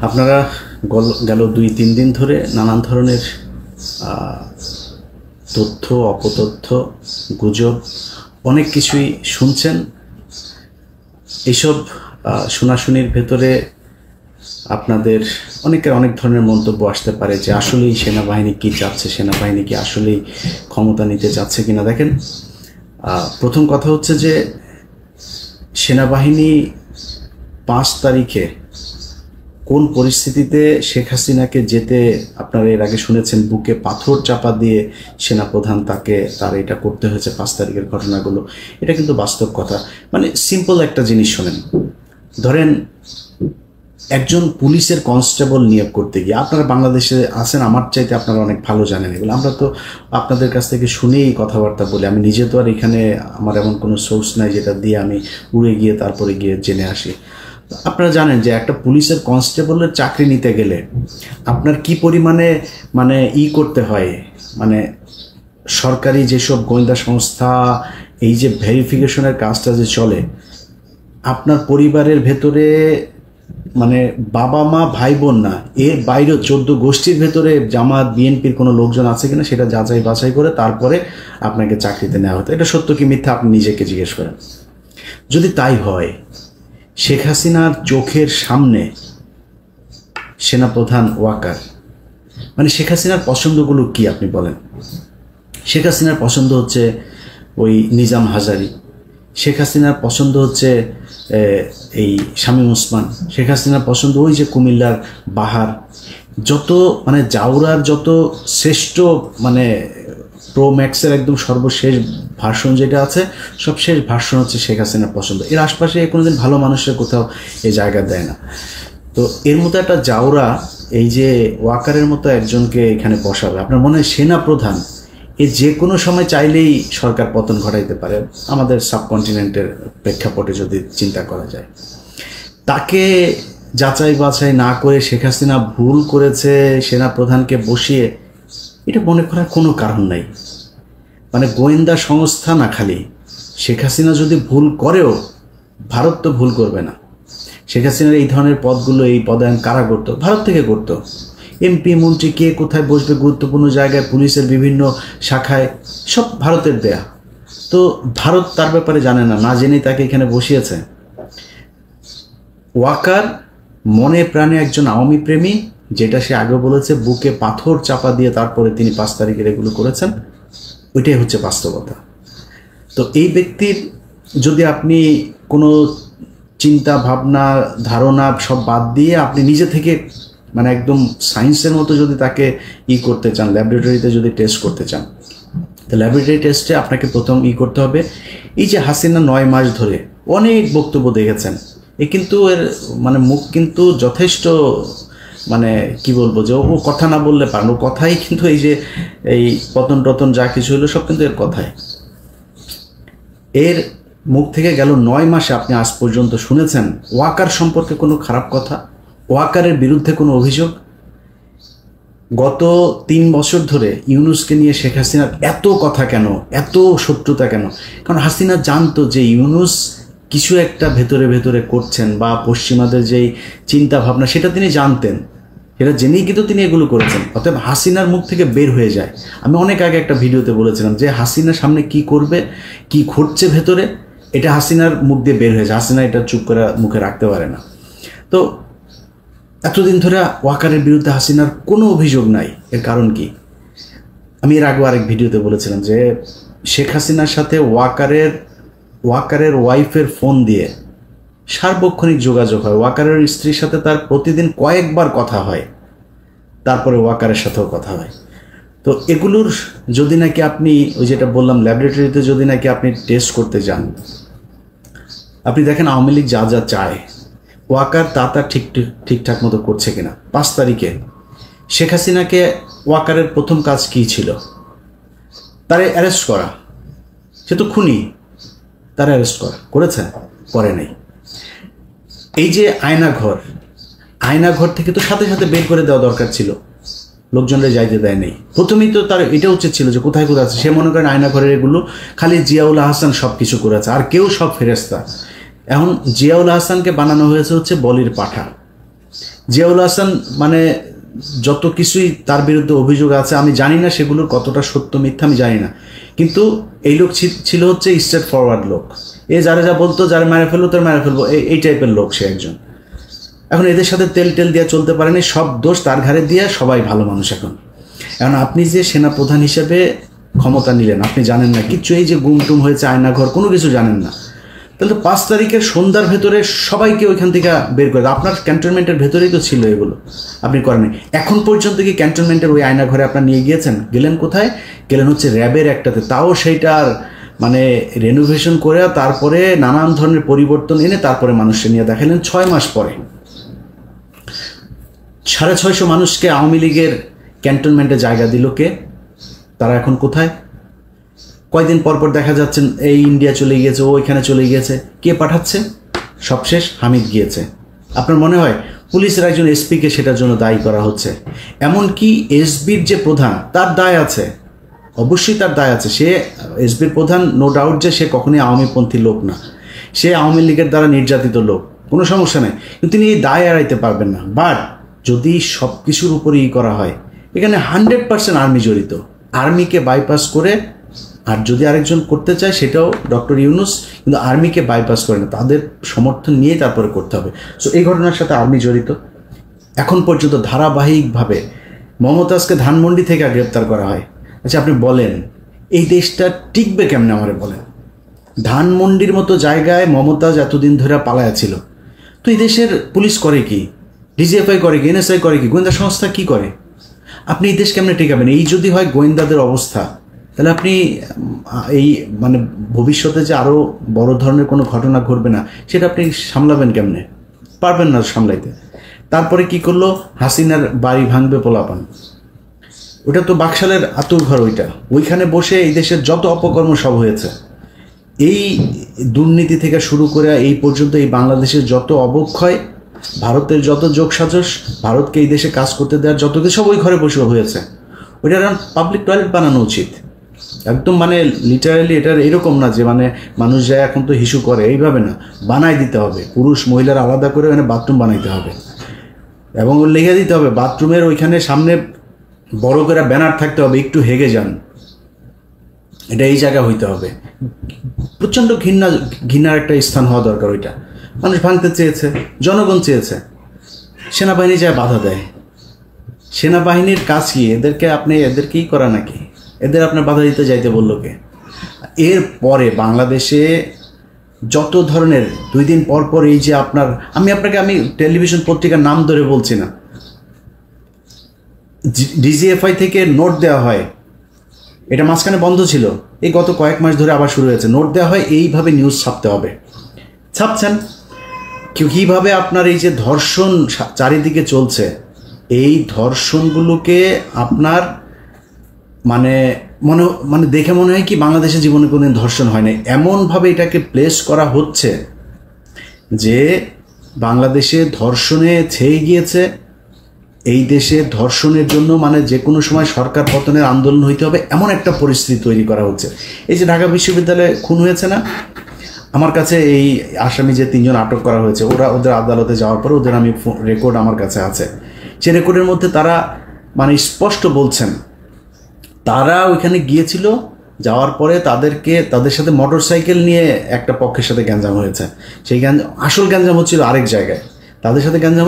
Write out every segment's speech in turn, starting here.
আপনারা গেল 2-3 দিন ধরে নানান ধরনের তথ্য, অপতথ্য, গুজব অনেক কিছুই শুনছেন। এইসব শোনাশুনির ভেতরে আপনাদের অনেকের অনেক ধরনের মন্তব্য আসতে পারে যে আসলেই সেনাবাহিনী কি চাচ্ছে, সেনাবাহিনী কি আসলেই ক্ষমতা নিতে চাচ্ছে কিনা। দেখেন, প্রথম কথা হচ্ছে যে সেনাবাহিনী 5 তারিখে কোন পরিস্থিতিতে শেখ হাসিনাকে যেতে, আপনারা এর আগে শুনেছেন বুকে পাথর চাপা দিয়ে সেনাপ্রধান তার এটা করতে হয়েছে 5 তারিখের ঘটনাগুলো, এটা কিন্তু বাস্তব কথা। মানে সিম্পল একটা জিনিস শোনেন, ধরেন একজন পুলিশের কনস্টেবল নিয়োগ করতে গিয়ে, আপনারা বাংলাদেশে আছেন, আমার চাইতে আপনারা অনেক ভালো জানেন এগুলো, আমরা তো আপনাদের কাছ থেকে শুনেই কথাবার্তা বলি। আমি নিজে তো আর এখানে আমার এমন কোনো সোর্স নাই যেটা দিয়ে আমি উড়ে গিয়ে তারপরে গিয়ে জেনে আসি। আপনারা জানেন যে একটা পুলিশের কনস্টেবলের চাকরি নিতে গেলে আপনার কি পরিমাণে করতে হয়, মানে সরকারি যেসব গোয়েন্দা সংস্থা এই যে ভেরিফিকেশনের কাজটা যে চলে, আপনার পরিবারের ভেতরে মানে বাবা মা ভাই বোন না, এর বাইরেও 14 গোষ্ঠীর ভেতরে জামাত বিএনপির কোনো লোকজন আছে কিনা সেটা যাচাই বাছাই করে তারপরে আপনাকে চাকরিতে নেওয়া হতো। এটা সত্য কি মিথ্যা আপনি নিজেকে জিজ্ঞেস করেন। যদি তাই হয়, শেখ হাসিনার চোখের সামনে সেনাপ্রধান ওয়াকার, মানে শেখ হাসিনার পছন্দগুলো কি আপনি বলেন? শেখ হাসিনার পছন্দ হচ্ছে ওই নিজাম হাজারি, শেখ হাসিনার পছন্দ হচ্ছে এই শামীম ওসমান, শেখ হাসিনার পছন্দ ওই যে কুমিল্লার বাহার, যত মানে জাউরার যত শ্রেষ্ঠ মানে প্রো ম্যাক্সের একদম সর্বশেষ ভার্সন যেটা আছে, সব শেষ ভার্সন হচ্ছে শেখ হাসিনার পছন্দ। এর আশপাশে কোনোদিন ভালো মানুষের কোথাও এই জায়গা দেয় না। তো এর মতো একটা জাউরা এই যে ওয়াকারের মতো একজনকে এখানে বসাবে, আপনার মনে হয় সেনা প্রধান এ যে কোনো সময় চাইলেই সরকার পতন ঘটাইতে পারে, আমাদের সাবকন্টিনেন্টের প্রেক্ষাপটে যদি চিন্তা করা যায়। তাকে যাচাই বাছাই না করে শেখ হাসিনা ভুল করেছে সেনা প্রধানকে বসিয়ে, এটা মনে করার কোনো কারণ নাই। মানে গোয়েন্দা সংস্থা না, খালি শেখ হাসিনা যদি ভুল করেও ভারত তো ভুল করবে না। শেখ হাসিনার এই ধরনের পদগুলো, এই পদায়ন কারা করতো? ভারত থেকে করতো। এমপি মন্ত্রী কে কোথায় বসবে গুরুত্বপূর্ণ জায়গায়, পুলিশের বিভিন্ন শাখায়, সব ভারতের দেয়া। তো ভারত তার ব্যাপারে জানে না, না জেনেই তাকে এখানে বসিয়েছে। ওয়াকার মনে প্রাণে একজন আওয়ামী প্রেমী, যেটা সে আগে বলেছে, বুকে পাথর চাপা দিয়ে তারপরে তিনি 5 তারিখের এগুলো করেছেন, ওইটাই হচ্ছে বাস্তবতা। তো এই ব্যক্তির যদি আপনি কোনো চিন্তা ভাবনা ধারণা সব বাদ দিয়ে আপনি নিজে থেকে মানে একদম সায়েন্সের মতো যদি তাকে করতে চান, ল্যাবরেটরিতে যদি টেস্ট করতে চান, তো ল্যাবরেটরি টেস্টে আপনাকে প্রথম করতে হবে, এই যে হাসিনা 9 মাস ধরে অনেক বক্তব্য দেখেছেন, কিন্তু এর মানে মুখ কিন্তু যথেষ্ট মানে কি বলবো, যে ও কথা না বললে পারেন, ও কথাই কিন্তু এই যে এই পতন টতন যা কিছু হলো সব কিন্তু এর কথায়। এর মুখ থেকে গেল 9 মাসে আপনি আজ পর্যন্ত শুনেছেন ওয়াকার সম্পর্কে কোনো খারাপ কথা, ওয়াকারের বিরুদ্ধে কোনো অভিযোগ? গত 3 বছর ধরে ইউনূসকে নিয়ে শেখ হাসিনার এত কথা কেন, এত শত্রুতা কেন? কারণ হাসিনা জানতো যে ইউনূস কিছু একটা ভেতরে ভেতরে করছেন, বা পশ্চিমাদের যেই চিন্তা ভাবনা সেটা তিনি জানতেন, সেটা জেনেই কিন্তু তিনি এগুলো করেছেন। অতএব হাসিনার মুখ থেকে বের হয়ে যায়। আমি অনেক আগে একটা ভিডিওতে বলেছিলাম যে হাসিনার সামনে কি করবে, কি ঘটছে ভেতরে, এটা হাসিনার মুখ দিয়ে বের হয়ে যায়। হাসিনা এটা চুপ করে মুখে রাখতে পারে না। তো এতদিন ধরে ওয়াকারের বিরুদ্ধে হাসিনার কোনো অভিযোগ নাই, এর কারণ কি? আমি এর আগে আরেক ভিডিওতে বলেছিলাম যে শেখ হাসিনার সাথে ওয়াকারের ওয়াইফের ফোন দিয়ে সার্বক্ষণিক যোগাযোগ হয়, ওয়াকারের স্ত্রীর সাথে তার প্রতিদিন কয়েকবার কথা হয়, তারপরে ওয়াকারের সাথেও কথা হয়। তো এগুলোর যদি নাকি আপনি ওই যেটা বললাম ল্যাবরেটরিতে যদি নাকি আপনি টেস্ট করতে যান, আপনি দেখেন আওয়ামী লীগ যা যা চায় ওয়াকার তা ঠিকঠাক মতো করছে কিনা। 5 তারিখে শেখ হাসিনাকে ওয়াকারের প্রথম কাজ কী ছিল? তারে অ্যারেস্ট করা। সে তো খুনি, তারা অ্যারেস্ট করেছে? করে নাই। এই যে আয়নাঘর থেকে তো সাথে সাথে বের করে দেওয়া দরকার ছিল, লোকজনরা যাইতে দেয় নেই। প্রথমেই তো তার এটা উচিত ছিল যে কোথায় আছে। সে মনে করেন আয়নাঘরের এগুলো খালি জিয়াউল আহসান সব কিছু করেছে, আর কেউ সব ফেরেস্তা। এখন জিয়াউল আহসানকে বানানো হয়েছে হচ্ছে বলির পাঠা। জিয়াউল হাসান মানে যত কিছুই তার বিরুদ্ধে অভিযোগ আছে, আমি জানি না সেগুলোর কতটা সত্য মিথ্যা আমি জানি না, কিন্তু এই লোক ছিল হচ্ছে স্ট্রেট ফরওয়ার্ড লোক। যারা যা বলতো, যারা মেরে ফেলবো তার মেরে ফেলবো, এই টাইপের লোক সে একজন। এখন এদের সাথে তেল দিয়ে চলতে পারেনি, সব দোষ তার ঘাড়ে দিয়ে, সবাই ভালো মানুষ এখন। আপনি যে সেনা প্রধান হিসেবে ক্ষমতা নিলেন, আপনি জানেন না কিচ্ছু, এই যে গুমটুম হয়েছে, আয়নাঘর, কোনো কিছু জানেন না। তাহলে তো 5 তারিখের সন্ধ্যার ভেতরে সবাইকে ওইখান থেকে বের করে, আপনার ক্যান্টনমেন্টের ভেতরেই তো ছিল এগুলো, আপনি করেন। এখন পর্যন্ত কি ক্যান্টনমেন্টের ওই আয়নাঘরে আপনার নিয়ে গিয়েছেন? গেলেন কোথায়? গেলেন হচ্ছে র্যাবের একটাতে, তাও সেইটার মানে রেনোভেশন করে তারপরে নানান ধরনের পরিবর্তন এনে তারপরে মানুষকে নিয়ে দেখালেন 6 মাস পরে। 650 মানুষকে আওয়ামী লীগের ক্যান্টনমেন্টে জায়গা দিল কে? তারা এখন কোথায়? কয়দিন পরপর দেখা যাচ্ছেন এই ইন্ডিয়া চলে গিয়েছে, ও ওইখানে চলে গিয়েছে। কে পাঠাচ্ছে? সবশেষ হামিদ গিয়েছে। আপনার মনে হয় পুলিশের একজন এসপিকে সেটার জন্য দায়ী করা হচ্ছে? এমনকি এসবির যে প্রধান, তার দায় আছে, অবশ্যই তার দায় আছে। সে এসবির প্রধান, নো ডাউট যে সে কখনোই আওয়ামীপন্থী লোক না, সে আওয়ামী লীগের দ্বারা নির্যাতিত লোক, কোনো সমস্যা নেই, কিন্তু তিনি এই দায় এড়াইতে পারবেন না। বাট যদি সব কিছুর উপরেই করা হয়, এখানে 100% আর্মি জড়িত। আর্মিকে বাইপাস করে, আর যদি আরেকজন করতে চায় সেটাও ডক্টর ইউনূস, কিন্তু আর্মিকে বাইপাস করে না, তাদের সমর্থন নিয়ে তারপরে করতে হবে। সো এই ঘটনার সাথে আর্মি জড়িত। এখন পর্যন্ত ধারাবাহিকভাবে মমতাজকে ধানমন্ডি থেকে গ্রেপ্তার করা হয়। আচ্ছা আপনি বলেন এই দেশটা টিকবে কেমনে? আমারে বলেন। ধানমন্ডির মতো জায়গায় মমতাজ এতদিন ধরে পালায়া ছিল, তো এই দেশের পুলিশ করে কি? ডিজিএফআই করে কি? এনএসআই করে কি? গোয়েন্দা সংস্থা কি করে? আপনি এই দেশ কেমনে টিকাবেন? এই যদি হয় গোয়েন্দাদের অবস্থা, তাহলে আপনি এই মানে ভবিষ্যতে যে আরও বড় ধরনের কোনো ঘটনা ঘটবে না, সেটা আপনি সামলাবেন কেমনে? পারবেন না সামলাইতে। তারপরে কি করলো? হাসিনার বাড়ি ভাঙবে পোলাপান, ওটা তো বাকশালের আতুর ঘর, ওইখানে বসে এই দেশের যত অপকর্ম সব হয়েছে। এই দুর্নীতি থেকে শুরু করে এই পর্যন্ত এই বাংলাদেশের যত অবক্ষয়, ভারতের যত যোগসাজশ, ভারতকে এই দেশে কাজ করতে দেওয়ার যত কিছু, সব ওই ঘরে বসে হয়েছে। ওইটার পাবলিক টয়লেট বানানো উচিত একদম, মানে লিটারালি। এটার এরকম না যে মানে মানুষ যায় এখন তো হিসু করে, এইভাবে না, বানাই দিতে হবে। পুরুষ মহিলার আলাদা করে ওখানে বাথরুম বানাইতে হবে, এবং লেগে দিতে হবে বাথরুমের ওইখানে সামনে বড় করে ব্যানার থাকতে হবে, একটু হেগে যান, এটা এই জায়গা হইতে হবে। প্রচণ্ড ঘৃণার একটা স্থান হওয়া দরকার। ওইটা মানুষ ভাঙতে চেয়েছে, জনগণ চেয়েছে, সেনাবাহিনী যায় বাধা দেয়। সেনাবাহিনীর কাজ কি? এদেরকেই করা নাকি? এদের আপনার বাধা দিতে যাইতে বললো কে? এরপরে বাংলাদেশে যত ধরনের 2 দিন পর পর এই যে আমি টেলিভিশন পত্রিকার নাম ধরে বলছি না, ডিজিএফআই থেকে নোট দেওয়া হয়, এটা মাঝখানে বন্ধ ছিল, এই গত কয়েক মাস ধরে আবার শুরু হয়েছে। নোট দেওয়া হয়, এইভাবে নিউজ ছাপতে হবে, ছাপছেন। কীভাবে আপনার এই যে ধর্ষণ চারিদিকে চলছে, এই ধর্ষণগুলোকে আপনার মানে দেখে মনে হয় কি বাংলাদেশের জীবনে কোনোদিন ধর্ষণ হয় না, এমনভাবে এটাকে প্লেস করা হচ্ছে যে বাংলাদেশে ধর্ষণে ছেয়ে গিয়েছে। এই দেশে ধর্ষণের জন্য মানে যে কোনো সময় সরকার পতনের আন্দোলন হইতে হবে, এমন একটা পরিস্থিতি তৈরি করা হচ্ছে। এই যে ঢাকা বিশ্ববিদ্যালয়ে খুন হয়েছে না, আমার কাছে এই আসামি যে 3 জন আটক করা হয়েছে, ওদের আদালতে যাওয়ার পরে ওদের রেকর্ড আমার কাছে আছে। সে রেকর্ডের মধ্যে তারা মানে স্পষ্ট বলছেন, তারা ওইখানে গিয়েছিল, যাওয়ার পরে তাদের সাথে মোটরসাইকেল নিয়ে একটা পক্ষের সাথে গ্যাঞ্জাম হয়েছে। সেই আসল গ্যাঞ্জাম হচ্ছিল আরেক জায়গায়, তাদের সাথে গ্যাঞ্জাম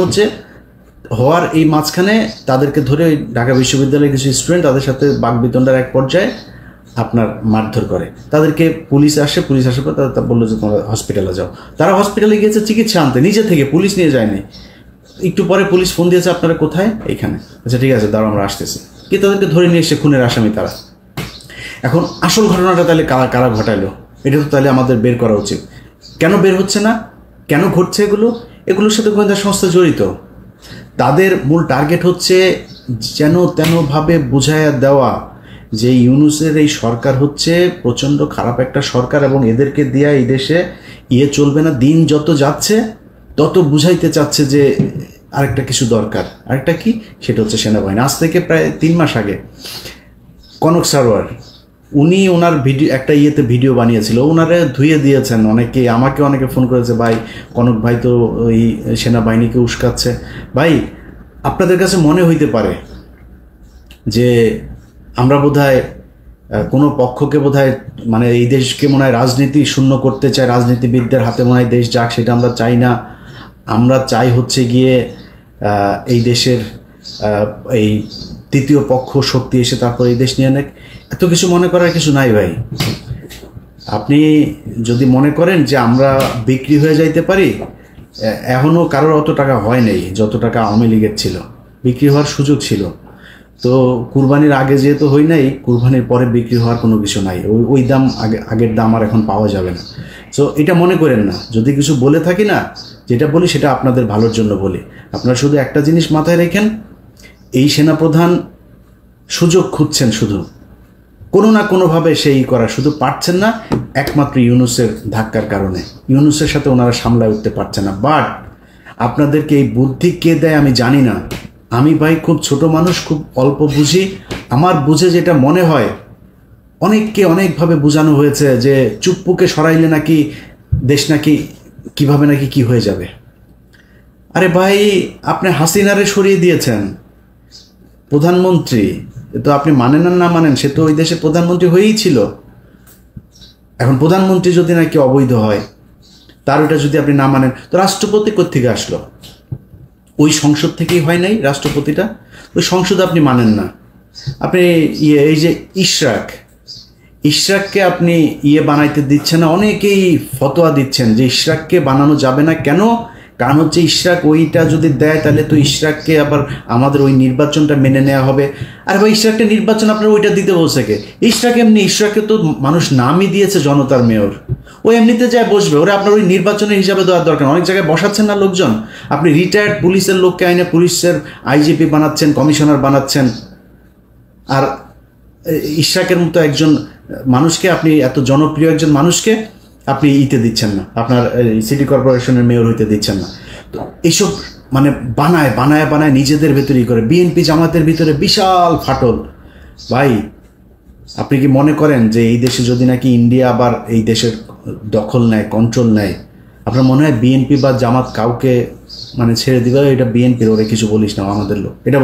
হওয়ার এই মাঝখানে তাদেরকে ধরে ওই ঢাকা বিশ্ববিদ্যালয়ের কিছু স্টুডেন্ট তাদের সাথে বাকবিতণ্ডার এক পর্যায়ে আপনার মারধর করে। তাদেরকে পুলিশ আসার পর তারা বললো যে তোমরা হসপিটালে যাও। তারা হসপিটালে গিয়েছে চিকিৎসা আনতে, নিজে থেকে, পুলিশ নিয়ে যায়নি। একটু পরে পুলিশ ফোন দিয়েছে, আপনারা কোথায়? এইখানে। আচ্ছা ঠিক আছে, দাঁড়াও আমরা আসতেছি। কি তাদেরকে ধরে নিয়ে এসে খুনের আসামি তারা। এখন আসল ঘটনাটা তাহলে কারা ঘটাইলো, এটা তো তাহলে আমাদের বের করা উচিত। কেন বের হচ্ছে না? কেন ঘটছে এগুলোর সাথে গোয়েন্দা সংস্থা জড়িত। তাদের মূল টার্গেট হচ্ছে যেন তেনভাবে বুঝাইয়া দেওয়া যে ইউনূসের এই সরকার হচ্ছে প্রচণ্ড খারাপ একটা সরকার, এবং এদেরকে দিয়া এই দেশে চলবে না। দিন যত যাচ্ছে তত বুঝাইতে চাচ্ছে যে আরেকটা কিছু দরকার। আরেকটা কি? সেটা হচ্ছে সেনাবাহিনী। আজ থেকে প্রায় 3 মাস আগে কনক সারোয়ার উনি ওনার ভিডিও একটা ইয়েতে ভিডিও বানিয়েছিল, ওনারে ধুয়ে দিয়েছেন অনেকে, আমাকে অনেকে ফোন করেছে, ভাই কনক ভাই তো ওই সেনাবাহিনীকে উস্কাচ্ছে। ভাই আপনাদের কাছে মনে হইতে পারে যে আমরা বোধহয় কোনো পক্ষকে বোধহয় মানে এই দেশকে মনে হয় রাজনীতি শূন্য করতে চাই, রাজনীতিবিদদের হাতে মনে হয় দেশ যাক, সেটা আমরা চাই না। আমরা চাই হচ্ছে গিয়ে এই দেশের এই তৃতীয় পক্ষ শক্তি এসে তারপর এই দেশ নিয়ে নেক। এত কিছু মনে করার কিছু নাই ভাই। আপনি যদি মনে করেন যে আমরা বিক্রি হয়ে যাইতে পারি, এখনও কারোর অত টাকা হয় নাই যত টাকা আওয়ামী লীগের ছিল, বিক্রি হওয়ার সুযোগ ছিল। তো কুরবানির আগে যেহেতু হই নাই, কুরবানির পরে বিক্রি হওয়ার কোনো কিছু নাই, ওই দাম আগের দাম আর এখন পাওয়া যাবে না। সো এটা মনে করেন না, যদি কিছু বলে থাকি না, যেটা বলি সেটা আপনাদের ভালোর জন্য বলি। আপনারা শুধু একটা জিনিস মাথায় রেখেন, এই সেনাপ্রধান সুযোগ খুঁজছেন শুধু কোনো না কোনোভাবে সেই করা, শুধু পারছেন না একমাত্র ইউনূসের ধাক্কার কারণে। ইউনূসের সাথে ওনারা সামলায় উঠতে পারছেন না। বাট আপনাদেরকে এই বুদ্ধি কে দেয় আমি জানি না। আমি ভাই খুব ছোট মানুষ, খুব অল্প বুঝি। আমার বুঝে যেটা মনে হয়, অনেককে অনেকভাবে বোঝানো হয়েছে যে চুপ্পুকে সরাইলে নাকি দেশ নাকি কিভাবে নাকি কি হয়ে যাবে। আরে ভাই আপনি হাসিনারে সরিয়ে দিয়েছেন প্রধানমন্ত্রী, তো আপনি মানেন আর না মানেন, সে তো ওই দেশে প্রধানমন্ত্রী হয়েই ছিল। এখন প্রধানমন্ত্রী যদি নাকি অবৈধ হয়, তার ওটা যদি আপনি না মানেন, তো রাষ্ট্রপতি কোত্থেকে আসলো? ওই সংসদ থেকেই হয় নাই রাষ্ট্রপতিটা? ওই সংসদ আপনি মানেন না। আপনি এই যে ইশরাককে আপনি বানাইতে দিচ্ছেন না, অনেকেই ফতোয়া দিচ্ছেন যে ইশরাককে বানানো যাবে না। কেন? কারণ হচ্ছে ইশরাক ওইটা যদি দেয় তাহলে তো ইশরাককে আবার আমাদের ওই নির্বাচনটা মেনে নেওয়া হবে। আর ভাই ইশরাকটা নির্বাচন আপনার ওইটা দিতে বলছে কে? ইশরাককে তো মানুষ নামই দিয়েছে জনতার মেয়র, ও এমনিতে যায় বসবে, ওরা আপনার ওই নির্বাচনের হিসাবে দেওয়ার দরকার। অনেক জায়গায় বসাচ্ছেন না লোকজন, আপনি রিটায়ার্ড পুলিশের লোককে আইনে পুলিশের আইজিপি বানাচ্ছেন, কমিশনার বানাচ্ছেন। আর ইশরাকের মতো একজন মানুষকে, আপনি এত জনপ্রিয় একজন মানুষকে আপনি দিচ্ছেন না, আপনার সিটি কর্পোরেশনের মেয়র হইতে দিচ্ছেন না। তো এইসব মানে বানায় নিজেদের ভেতরেই করে। বিএনপি জামাতের ভিতরে বিশাল ফাটল। ভাই আপনি কি মনে করেন যে এই দেশে যদি নাকি ইন্ডিয়া আবার এই দেশের দখল নেয়, কন্ট্রোল নেয়, আপনার মনে হয় বিএনপি বা জামাত কাউকে মানে ছেড়ে দিবে? এটা বিএনপির, ওরে কিছু বলিস না আমাদের লোক, এটা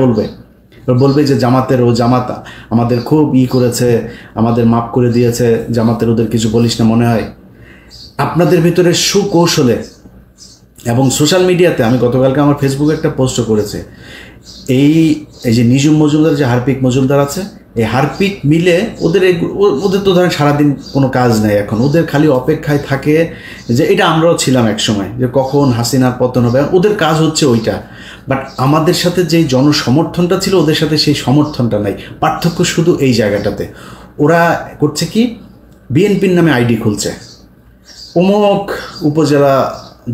বলবে যে জামাত আমাদের খুব করেছে, আমাদের মাফ করে দিয়েছে, জামাতের ওদের কিছু বলিস না। মনে হয় আপনাদের ভিতরে সুকৌশলে এবং সোশ্যাল মিডিয়াতে, আমি গতকালকে আমার ফেসবুকে একটা পোস্ট করেছে, এই যে নিজুম মজুমদার, যে হারপিক মজুমদার আছে, এই হারপিক মিলে ওদের তো ধরেন সারাদিন কোনো কাজ নেই, এখন ওদের খালি অপেক্ষায় থাকে যে এটা আমরাও ছিলাম এক সময়, যে কখন হাসিনার পতন হবে, ওদের কাজ হচ্ছে ওইটা। বাট আমাদের সাথে যেই জনসমর্থনটা ছিল, ওদের সাথে সেই সমর্থনটা নাই। পার্থক্য শুধু এই জায়গাটাতে। ওরা করছে কি, বিএনপির নামে আইডি খুলছে, অমুক উপজেলা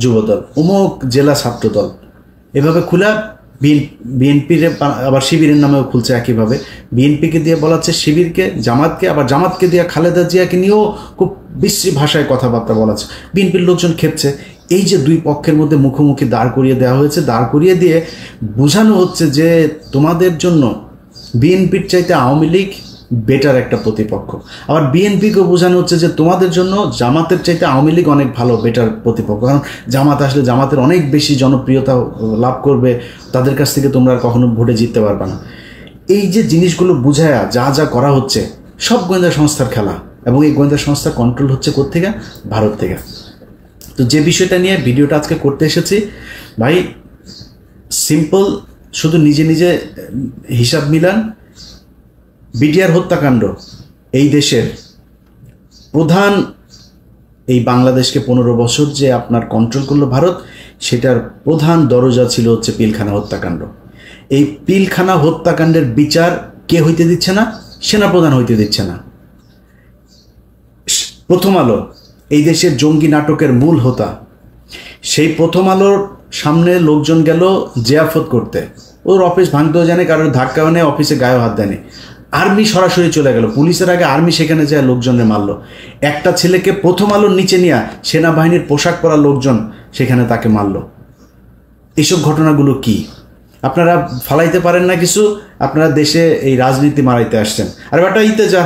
যুবদল, অমুক জেলা ছাত্রদল, এভাবে খোলা বিএনপির, আবার শিবিরের নামেও খুলছে একইভাবে। বিএনপিকে দিয়ে বলাচ্ছে শিবিরকে, জামাতকে, আবার জামাতকে দিয়ে খালেদা জিয়াকে নিয়েও খুব বিশ্রী ভাষায় কথাবার্তা বলাচ্ছে। বিএনপির লোকজন খেপছে। এই যে দুই পক্ষের মধ্যে মুখোমুখি দাঁড় করিয়ে দেওয়া হয়েছে, দাঁড় করিয়ে দিয়ে বোঝানো হচ্ছে যে তোমাদের জন্য বিএনপির চাইতে আওয়ামী লীগ বেটার একটা প্রতিপক্ষ। আবার বিএনপিকেও বোঝানো হচ্ছে যে তোমাদের জন্য জামাতের চাইতে আওয়ামী লীগ অনেক ভালো, বেটার প্রতিপক্ষ। কারণ জামাত আসলে জামাতের অনেক বেশি জনপ্রিয়তা লাভ করবে, তাদের কাছ থেকে তোমরা কখনো ভোটে জিততে পারবে না। এই যে জিনিসগুলো বুঝায়া যা করা হচ্ছে, সব গোয়েন্দা সংস্থার খেলা। এবং এই গোয়েন্দা সংস্থা কন্ট্রোল হচ্ছে কোত্থেকে? ভারত থেকে। তো যে বিষয়টা নিয়ে ভিডিওটা আজকে করতে এসেছি ভাই, সিম্পল, শুধু নিজে হিসাব মিলান। বিডিআর হত্যাকাণ্ড এই দেশের প্রধান, এই বাংলাদেশকে 15 বছর যে আপনার কন্ট্রোল করলো ভারত, সেটার প্রধান দরজা ছিল হচ্ছে পিলখানা হত্যাকাণ্ড। এই পিলখানা হত্যাকাণ্ডের বিচার কে হইতে দিচ্ছে না? সেনাপ্রধান হইতে দিচ্ছে না। প্রথম আলো, এই দেশের জঙ্গি নাটকের মূল হোতা, সেই প্রথম আলোর সামনে লোকজন গেল জিয়াফত করতে, ওর অফিস ভাঙতেও জানে, কারোর ধাক্কাও নেই, অফিসে গায়েও হাত দেয়নি। আর্মি সরাসরি চলে গেল, পুলিশের আগে আর্মি সেখানে যায় লোকজনের মারল। একটা ছেলেকে প্রথম আলোর নিচে নিয়ে সেনাবাহিনীর পোশাক পরা লোকজন সেখানে তাকে মারল। এইসব ঘটনাগুলো কি আপনারা ফালাইতে পারেন না কিছু? আপনারা দেশে এই রাজনীতি মারাইতে আসছেন। আর বেটা যা,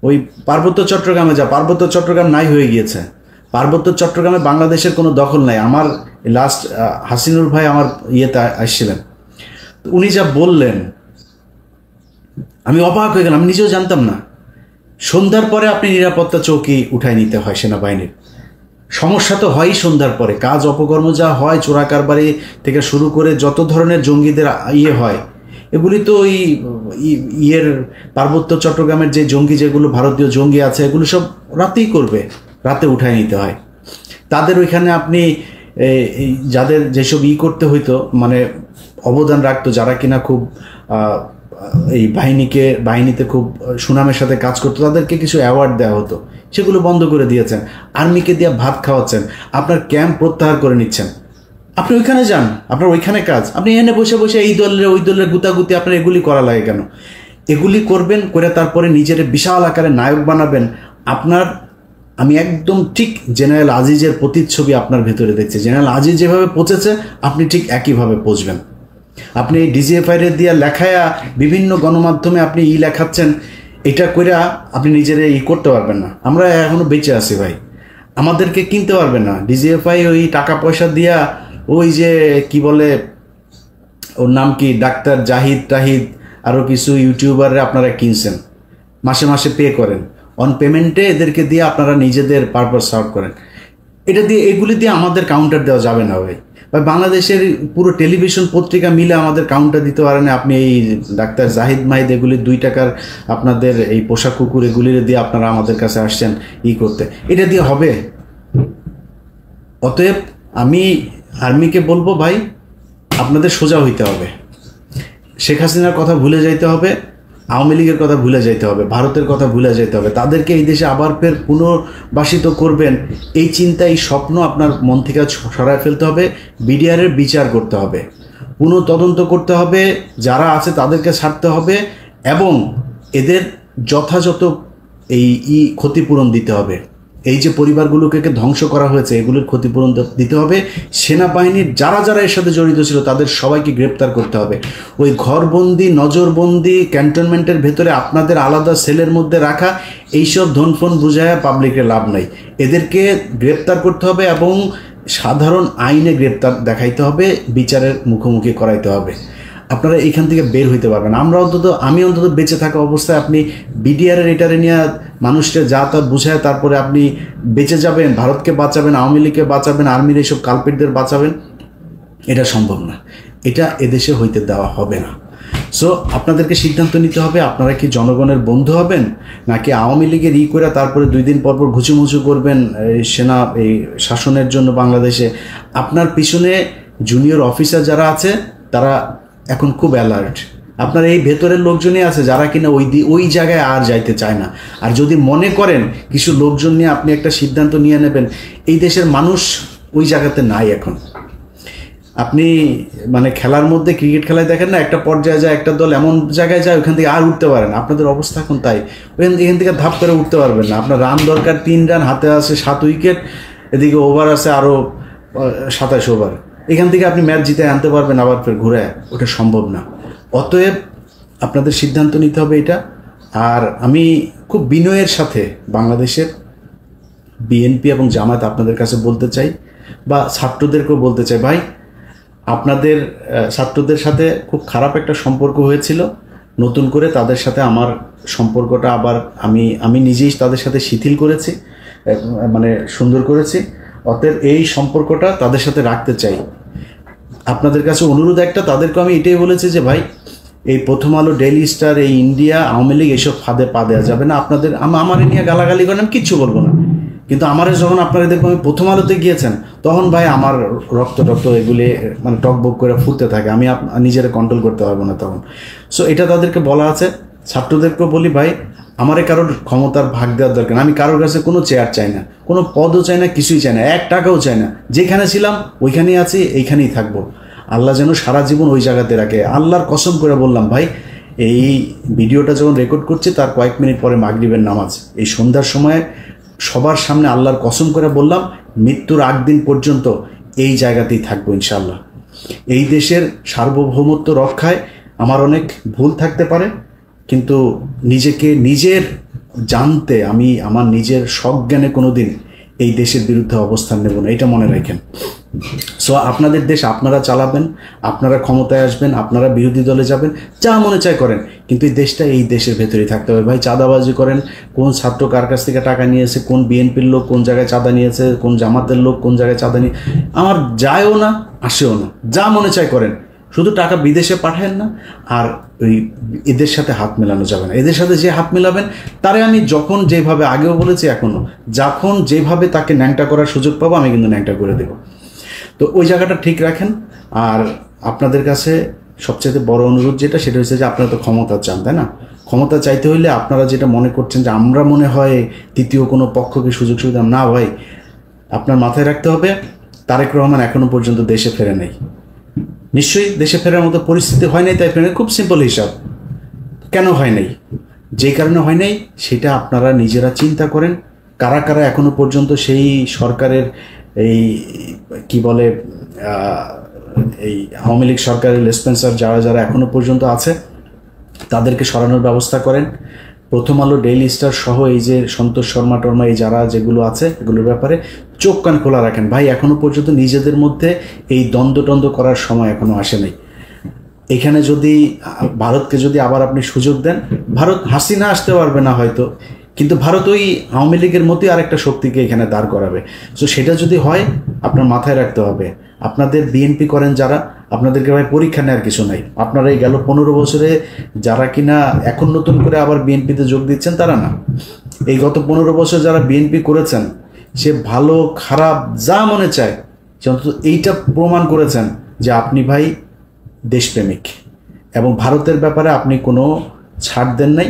ওই পার্বত্য চট্টগ্রামে যা, পার্বত্য চট্টগ্রাম নাই হয়ে গিয়েছে। পার্বত্য চট্টগ্রামে বাংলাদেশের কোনো দখল নাই। আমার লাস্ট হাসিনুর ভাই আমার ইয়েতে আসছিলেন, উনি যা বললেন আমি অবাক হয়ে গেলাম, আমি নিজেও জানতাম না। সন্ধ্যার পরে আপনি নিরাপত্তা চৌকি উঠায় নিতে হয় সেনাবাহিনীর। সমস্যা তো হয়ই সন্ধ্যার পরে, কাজ অপকর্ম যা হয়, চোরা কারবারি থেকে শুরু করে যত ধরনের জঙ্গিদের ইয়ে হয়, এগুলি তো ওই ইয়ের পার্বত্য চট্টগ্রামের যে জঙ্গি, যেগুলো ভারতীয় জঙ্গি আছে, এগুলো সব রাতেই করবে, রাতে উঠায় নিতে হয় তাদের। ওইখানে আপনি যাদের যেসব করতে হইতো, মানে অবদান রাখতো, যারা কিনা খুব এই বাহিনীতে খুব সুনামের সাথে কাজ করতো, তাদেরকে কিছু অ্যাওয়ার্ড দেওয়া হতো, সেগুলো বন্ধ করে দিয়েছেন। আর্মিকে দিয়ে ভাত খাওয়াচ্ছেন, আপনার ক্যাম্প প্রত্যাহার করে নিচ্ছেন। আপনি ওইখানে যান, আপনার ওইখানে কাজ, আপনি এখানে বসে বসে এই দলের ওই দলের গুতাগুতি আপনার এগুলি করা লাগে কেন? এগুলি করবেন, করে তারপরে নিজের বিশাল আকারে নায়ক বানাবেন। আমি একদম ঠিক জেনারেল আজিজের প্রতিচ্ছবি আপনার ভেতরে দেখছি। জেনারেল আজিজ যেভাবে পৌঁছেছে, আপনি ঠিক একইভাবে পৌঁছবেন। আপনি এই ডিজিএফআই দিয়ে লেখায়া বিভিন্ন গণমাধ্যমে আপনি লেখাচ্ছেন, এটা করে আপনি নিজের করতে পারবেন না। আমরা এখনো বেঁচে আছি ভাই, আমাদেরকে কিনতে পারবেন না। ডিজিএফআই ওই টাকা পয়সা দিয়া, ওই যে কি বলে ওর নাম কি, ডাক্তার জাহিদ টাহিদ, আরও কিছু ইউটিউবাররা আপনারা কিনছেন, মাসে মাসে পে করেন, অন পেমেন্টে এদেরকে দিয়ে আপনারা নিজেদের পারপাস সার্ভ করেন। এগুলি দিয়ে আমাদের কাউন্টার দেওয়া যাবে না ভাই। বাংলাদেশের পুরো টেলিভিশন পত্রিকা মিলে আমাদের কাউন্টার দিতে পারেন। আপনি এই ডাক্তার জাহিদ মাহিদ এগুলি 2 টাকার আপনাদের এই পোশাক কুকুর এগুলি দিয়ে আপনারা আমাদের কাছে আসছেন করতে, এটা দিয়ে হবে? অতএব আমি আর্মিকে বলবো, ভাই আপনাদের সোজা হইতে হবে, শেখ হাসিনার কথা ভুলে যাইতে হবে, আওয়ামী লীগের কথা ভুলে যাইতে হবে, ভারতের কথা ভুলে যাইতে হবে। তাদেরকে এই দেশে আবার ফের পুনর্বাসিত করবেন, এই চিন্তা, এই স্বপ্ন আপনার মন থেকে সরায় ফেলতে হবে। বিডিআরের বিচার করতে হবে, তদন্ত করতে হবে, যারা আছে তাদেরকে ছাড়তে হবে, এবং এদের যথাযথ এই ক্ষতিপূরণ দিতে হবে। এই যে পরিবারগুলোকে ধ্বংস করা হয়েছে, এগুলোর ক্ষতিপূরণ দিতে হবে। সেনাবাহিনীর যারা যারা এর সাথে জড়িত ছিল তাদের সবাইকে গ্রেপ্তার করতে হবে। ওই ঘরবন্দি, নজরবন্দি, ক্যান্টনমেন্টের ভেতরে আপনাদের আলাদা সেলের মধ্যে রাখা, এইসব ধনফন বুঝায় পাবলিকের লাভ নাই। এদেরকে গ্রেপ্তার করতে হবে এবং সাধারণ আইনে গ্রেপ্তার দেখাইতে হবে, বিচারের মুখোমুখি করাইতে হবে। আপনারা এইখান থেকে বের হইতে পারবেন। আমি অন্তত বেঁচে থাকা অবস্থায় আপনি বিডিআরের এটারে নিয়ে মানুষকে যা তা বুঝায় তারপরে আপনি বেঁচে যাবেন, ভারতকে বাঁচাবেন, আওয়ামী লীগকে বাঁচাবেন, আর্মির এইসব কালপিটদের বাঁচাবেন, এটা সম্ভব না। এটা এদেশে হইতে দেওয়া হবে না। সো আপনাদেরকে সিদ্ধান্ত নিতে হবে, আপনারা কি জনগণের বন্ধু হবেন, নাকি আওয়ামী লীগের করে তারপরে 2 দিন পর ঘুচুমুচু করবেন এই শাসনের জন্য বাংলাদেশে। আপনার পিছনে জুনিয়র অফিসার যারা আছে তারা এখন খুব অ্যালার্ট। আপনার এই ভেতরের লোকজনই আছে যারা কিনা ওই জায়গায় আর যাইতে চায় না। আর যদি মনে করেন কিছু লোকজন নিয়ে আপনি একটা সিদ্ধান্ত নিয়ে নেবেন, এই দেশের মানুষ ওই জায়গাতে নাই এখন। আপনি মানে খেলার মধ্যে, ক্রিকেট খেলায় দেখেন না, একটা পর্যায়ে যায় একটা দল এমন জায়গায় যায় ওখান থেকে আর উঠতে পারেন, আপনাদের অবস্থা এখন তাই। এখান থেকে ধাপ করে উঠতে পারবেন না। আপনার রান দরকার 3 রান, হাতে আছে 7 উইকেট, এদিকে ওভার আছে আরও 27 ওভার। এখান থেকে আপনি ম্যাচ জিতে আনতে পারবেন আবার ফের ঘুরে, ওটা সম্ভব না। অতএব আপনাদের সিদ্ধান্ত নিতে হবে এটা। আর আমি খুব বিনয়ের সাথে বাংলাদেশের বিএনপি এবং জামায়াত আপনাদের কাছে বলতে চাই, বা ছাত্রদেরকেও বলতে চাই, ভাই আপনাদের ছাত্রদের সাথে খুব খারাপ একটা সম্পর্ক হয়েছিল, নতুন করে তাদের সাথে আমার সম্পর্কটা আবার আমি নিজেই তাদের সাথে শিথিল করেছি, মানে সুন্দর করেছি। অতএব এই সম্পর্কটা তাদের সাথে রাখতে চাই। আপনাদের কাছে অনুরোধ একটা, তাদেরকে আমি এটাই বলেছি যে ভাই এই প্রথম আলো, ডেইলি স্টার, এই ইন্ডিয়া, আওয়ামী লীগ এইসব ফাঁদে পা দেওয়া যাবে না। আপনাদের আমারে নিয়ে গালাগালি করেন, আমি কিচ্ছু বলবো না, কিন্তু আমারে যখন আপনারা দেখবো আমি প্রথম আলোতে গিয়েছেন, তখন ভাই আমার রক্ত এগুলি মানে টকবক করে ফুটতে থাকে, আমি নিজেরা কন্ট্রোল করতে পারবো না তখন। সো এটা তাদেরকে বলা আছে। ছাত্রদেরকেও বলি, ভাই আমারে কারোর ক্ষমতার ভাগ দেওয়ার দরকার না। আমি কারোর কাছে কোনো চেয়ার চাই না, কোনো পদও চাই না, কিছুই চাই না, 1 টাকাও চাই না। যেখানে ছিলাম ওইখানেই আছি, এইখানেই থাকবো। আল্লাহ যেন সারা জীবন ওই জায়গাতে রাখে। আল্লাহর কসম করে বললাম ভাই, এই ভিডিওটা যখন রেকর্ড করছি তার কয়েক মিনিট পরে মাগরিবের নামাজ, এই সন্ধ্যার সময় সবার সামনে আল্লাহর কসম করে বললাম, মৃত্যুর আগ দিন পর্যন্ত এই জায়গাতেই থাকবো ইনশাআল্লাহ। এই দেশের সার্বভৌমত্ব রক্ষায় আমার অনেক ভুল থাকতে পারে, কিন্তু নিজেকে নিজের জানতে আমি আমার নিজের সজ্ঞানে কোনো দিন এই দেশের বিরুদ্ধে অবস্থান নেব না, এটা মনে রাখেন। সো আপনাদের দেশ আপনারা চালাবেন, আপনারা ক্ষমতায় আসবেন, আপনারা বিরোধী দলে যাবেন, যা মনে চায় করেন, কিন্তু এই দেশটা এই দেশের ভেতরেই থাকতে হবে। ভাই চাঁদাবাজি করেন, কোন ছাত্র কার কাছ থেকে টাকা নিয়েছে, কোন বিএনপির লোক কোন জায়গায় চাঁদা নিয়েছে, কোন জামাতের লোক কোন জায়গায় চাঁদা নিয়ে, আমার যায়ও না আসেও না, যা মনে চায় করেন, শুধু টাকা বিদেশে পাঠায়েন না। আর ওই এদের সাথে হাত মেলানো যাবে না। এদের সাথে যে হাত মেলাবেন তারে আমি যখন যেভাবে আগেও বলেছি এখনও, যখন যেভাবে তাকে ন্যাংটা করার সুযোগ পাবো আমি কিন্তু ন্যাংটা করে দেবো। তো ওই জায়গাটা ঠিক রাখেন। আর আপনাদের কাছে সবচেয়ে বড় অনুরোধ যেটা, সেটা হচ্ছে যে আপনারা তো ক্ষমতা চান, তাই না? ক্ষমতা চাইতে হইলে আপনারা যেটা মনে করছেন যে আমরা মনে হয় তৃতীয় কোনো পক্ষকে সুযোগ সুবিধা, না ভাই, আপনার মাথায় রাখতে হবে তারেক রহমান এখনো পর্যন্ত দেশে ফেরে নাই। নিশ্চয়ই দেশে ফেরার মতো পরিস্থিতি হয় নাই, তাই ফেরে। খুব সিম্পল হিসাব, কেন হয় নাই, যেই কারণে হয় নাই সেটা আপনারা নিজেরা চিন্তা করেন। কারা কারা এখনো পর্যন্ত সেই সরকারের এই কি বলে এই আওয়ামী লীগ সরকারের লেসপেন্সার যারা যারা এখনো পর্যন্ত আছে তাদেরকে সরানোর ব্যবস্থা করেন। প্রথম আলো, ডেইলি স্টার সহ এই যে সন্তোষ শর্মা টর্মা এই যারা যেগুলো আছে এগুলোর ব্যাপারে চোখ কান খোলা রাখেন। ভাই এখনো পর্যন্ত নিজেদের মধ্যে এই দ্বন্দ্ব করার সময় এখনো আসে নাই। এখানে যদি ভারতকে যদি আবার আপনি সুযোগ দেন, ভারত হাসিনা আসতে পারবে না হয়তো, কিন্তু ভারত ওই আওয়ামী লীগের মতোই আরেকটা শক্তিকে এখানে দাঁড় করাবে। সো সেটা যদি হয় আপনার মাথায় রাখতে হবে, আপনাদের বিএনপি করেন যারা, আপনাদেরকে ভাই পরীক্ষা নেওয়ার কিছু নাই। আপনারা এই গেল 15 বছরে যারা কিনা এখন নতুন করে আবার বিএনপিতে যোগ দিচ্ছেন তারা না, এই গত 15 বছর যারা বিএনপি করেছেন, সে ভালো খারাপ যা মনে চায় সে অন্তত এইটা প্রমাণ করেছেন যে আপনি ভাই দেশপ্রেমিক, এবং ভারতের ব্যাপারে আপনি কোনো ছাড় দেন নাই।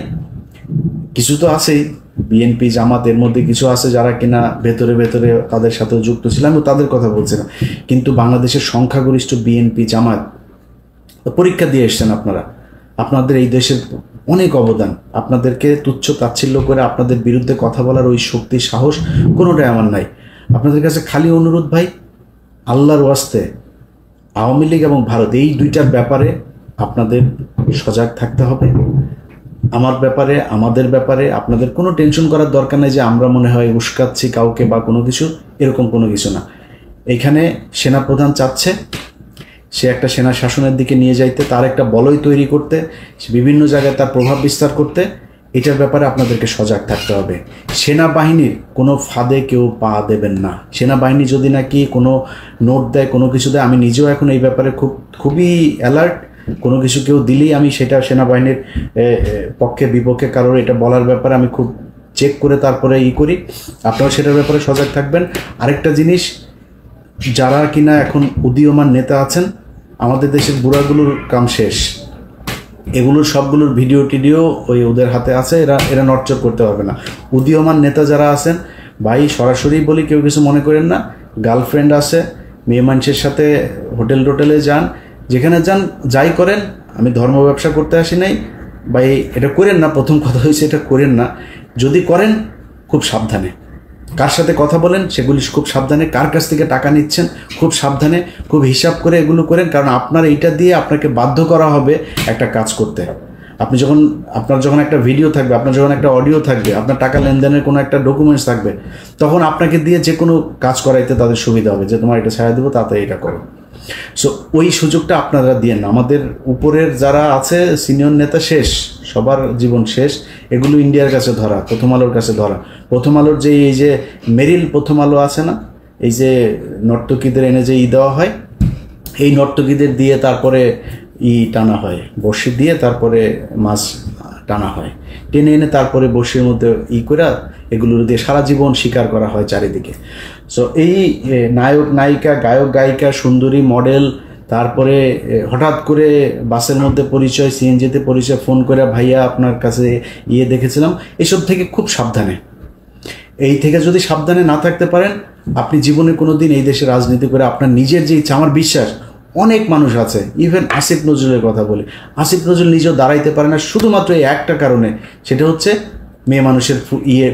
কিছু তো আছেই, বিএনপি জামাত এর মধ্যে কিছু আছে যারা কিনা ভেতরে ভেতরে তাদের সাথে যুক্ত ছিল, আমি তাদের কথা বলছি না, কিন্তু বাংলাদেশের সংখ্যাগরিষ্ঠ বিএনপি জামাত পরীক্ষা দিয়ে এসছেন আপনারা। আপনাদের এই দেশের অনেক অবদান, আপনাদেরকে তুচ্ছ তাচ্ছিল্য করে আপনাদের বিরুদ্ধে কথা বলার ওই শক্তি সাহস কোনোটাই আমার নাই। আপনাদের কাছে খালি অনুরোধ ভাই, আল্লাহর ওয়াস্তে আওয়ামী লীগ এবং ভারত এই দুইটার ব্যাপারে আপনাদের সজাগ থাকতে হবে। আমার ব্যাপারে, আমাদের ব্যাপারে আপনাদের কোনো টেনশন করার দরকার নেই যে আমরা মনে হয় উস্কাচ্ছি কাউকে বা কোনো কিছু, এরকম কোনো কিছু না। এখানে সেনাপ্রধান চাচ্ছে সে একটা সেনা শাসনের দিকে নিয়ে যাইতে, তার একটা বলয় তৈরি করতে, বিভিন্ন জায়গায় তার প্রভাব বিস্তার করতে। এটার ব্যাপারে আপনাদেরকে সজাগ থাকতে হবে। সেনাবাহিনীর কোনো ফাঁদে কেউ পা দেবেন না। সেনাবাহিনী যদি নাকি কোনো নোট দেয়, কোনো কিছু দেয়, আমি নিজেও এখন এই ব্যাপারে খুবই অ্যালার্ট। কোনো কিছু কেউ দিলেই আমি সেটা সেনাবাহিনীর পক্ষে বিপক্ষে কারোর এটা বলার ব্যাপারে আমি খুব চেক করে তারপরে করি। আপনারা সেটার ব্যাপারে সজাগ থাকবেন। আরেকটা জিনিস, যারা কিনা এখন উদীয়মান নেতা আছেন, আমাদের দেশের বুড়াগুলোর কাম শেষ, এগুলোর সবগুলোর ভিডিও টিডিও ওই ওদের হাতে আছে, এরা নড়চড় করতে পারবে না। উদীয়মান নেতা যারা আছেন ভাই, সরাসরি বলি, কেউ কিছু মনে করেন না, গার্লফ্রেন্ড আছে, মেয়ে মানুষের সাথে হোটেল টোটেলে যান, যেখানে যান যাই করেন, আমি ধর্ম ব্যবসা করতে আসি নাই ভাই, এটা করেন না। প্রথম কথা হয়েছে এটা করেন না। যদি করেন খুব সাবধানে, কার সাথে কথা বলেন সেগুলি খুব সাবধানে, কার কাছ থেকে টাকা নিচ্ছেন খুব সাবধানে, খুব হিসাব করে এগুলো করেন। কারণ আপনার এইটা দিয়ে আপনাকে বাধ্য করা হবে একটা কাজ করতে। আপনার যখন একটা ভিডিও থাকবে, আপনার যখন একটা অডিও থাকবে, আপনার টাকা লেনদেনের কোনো একটা ডকুমেন্টস থাকবে, তখন আপনাকে দিয়ে যে কোনো কাজ করাইতে তাদের সুবিধা হবে যে তোমার এটা ছাড়া দেবো, তাতে এটা করো। সো ওই সুযোগটা আপনারা দিয়ে না। আমাদের উপরের যারা আছে সিনিয়র নেতা শেষ, সবার জীবন শেষ। এগুলো ইন্ডিয়ার কাছে ধরা, প্রথম আলোর কাছে ধরা। প্রথম আলোর যে এই যে মেরিল প্রথম আলো আছে না, এই যে নর্তকীদের এনে যে দেওয়া হয়, এই নর্তকীদের দিয়ে তারপরে টানা হয়, বড়শি দিয়ে তারপরে মাছ টানা হয়, টেনে এনে তারপরে বড়শির মধ্যে করে এগুলোর দিয়ে সারা জীবন শিকার করা হয় চারিদিকে। সো এই নায়ক নায়িকা, গায়ক গায়িকা, সুন্দরী মডেল, তারপরে হঠাৎ করে বাসের মধ্যে পরিচয়, সিএনজিতে পরিচয়, ফোন করে ভাইয়া আপনার কাছে দেখেছিলাম, এসব থেকে খুব সাবধানে। এই থেকে যদি সাবধানে না থাকতে পারেন, আপনি জীবনে কোনো দিন এই দেশে রাজনীতি করে আপনার নিজের যে ইচ্ছা, আমার বিশ্বাস অনেক মানুষ আছে, ইভেন আসিফ নজরুলের কথা বলি, আসিফ নজরুল নিজেও দাঁড়াইতে পারে না শুধুমাত্র এই একটা কারণে, সেটা হচ্ছে মেয়ে মানুষের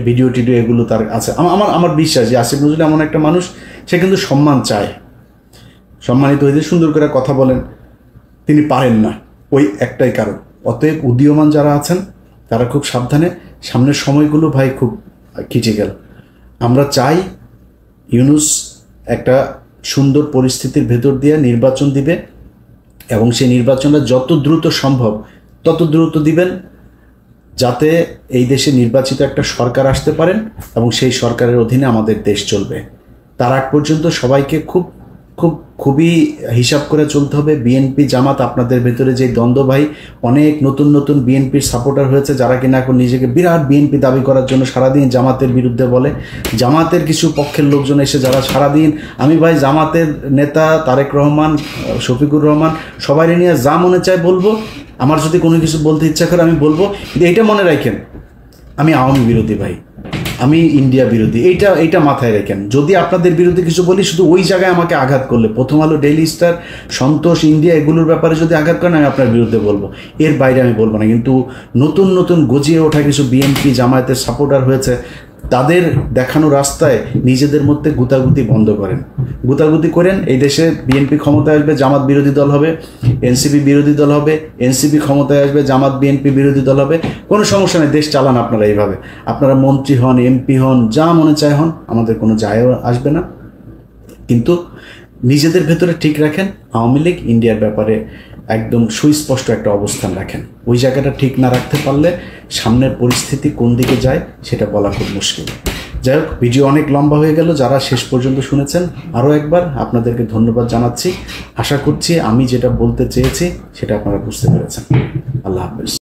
ভিডিও টিডিও এগুলো তার আছে। আমার বিশ্বাস যে আসিফ নজরুল এমন একটা মানুষ, সে কিন্তু সম্মান চায়, সম্মানিত হইতে সুন্দর করে কথা বলেন, তিনি পারেন না, ওই একটাই কারণ। অতএব উদীয়মান যারা আছেন তারা খুব সাবধানে, সামনের সময়গুলো ভাই খুব ক্রিটিক্যাল। আমরা চাই ইউনূস একটা সুন্দর পরিস্থিতির ভেতর দিয়ে নির্বাচন দিবে এবং সেই নির্বাচনটা যত দ্রুত সম্ভব তত দ্রুত দিবেন, যাতে এই দেশে নির্বাচিত একটা সরকার আসতে পারেন এবং সেই সরকারের অধীনে আমাদের দেশ চলবে। তার আগ পর্যন্ত সবাইকে খুবই হিসাব করে চলতে হবে। বিএনপি জামাত আপনাদের ভেতরে যে দ্বন্দ্ব ভাই, অনেক নতুন নতুন বিএনপির সাপোর্টার হয়েছে যারা কিনা এখন নিজেকে বিরাট বিএনপি দাবি করার জন্য সারাদিন জামাতের বিরুদ্ধে বলে। জামাতের কিছু পক্ষের লোকজন এসে যারা সারাদিন, আমি ভাই জামাতের নেতা তারেক রহমান, শফিকুর রহমান সবাই নিয়ে যা মনে চায় বলবো, আমার যদি কোনো কিছু বলতে ইচ্ছা করে আমি বলবো, কিন্তু এইটা মনে রাখেন আমি আওয়ামী বিরোধী ভাই, আমি ইন্ডিয়া বিরোধী, এইটা মাথায় রাখেন। যদি আপনাদের বিরুদ্ধে কিছু বলি শুধু ওই জায়গায় আমাকে আঘাত করলে, প্রথম আলো, ডেইলি স্টার, সন্তোষ, ইন্ডিয়া এগুলোর ব্যাপারে যদি আঘাত করেন আমি আপনার বিরুদ্ধে বলবো, এর বাইরে আমি বলবো না। কিন্তু নতুন নতুন গজিয়ে ওঠা কিছু বিএনপি জামায়াতের সাপোর্টার হয়েছে, তাদের দেখানো রাস্তায় নিজেদের মধ্যে গুতাগুতি বন্ধ করেন, গুতাগুতি করেন। এই দেশে বিএনপি ক্ষমতায় আসবে, জামাত বিরোধী দল হবে, এনসিপি বিরোধী দল হবে, এনসিপি ক্ষমতায় আসবে, জামাত বিএনপি বিরোধী দল হবে, কোনো সমস্যা নেই, দেশ চালান আপনারা এইভাবে। আপনারা মন্ত্রী হন, এমপি হন, যা মনে চায় হন, আমাদের কোনো যায় আসবে না। কিন্তু নিজেদের ভেতরে ঠিক রাখেন, আওয়ামী লীগ ইন্ডিয়ার ব্যাপারে একদম সুস্পষ্ট একটা অবস্থান রাখেন। ওই জায়গাটা ঠিক না রাখতে পারলে সামনের পরিস্থিতি কোন দিকে যায় সেটা বলা খুব মুশকিল। যাই হোক, ভিডিও অনেক লম্বা হয়ে গেল। যারা শেষ পর্যন্ত শুনেছেন আরও একবার আপনাদেরকে ধন্যবাদ জানাচ্ছি। আশা করছি আমি যেটা বলতে চেয়েছি সেটা আপনারা বুঝতে পেরেছেন। আল্লাহ হাফেজ।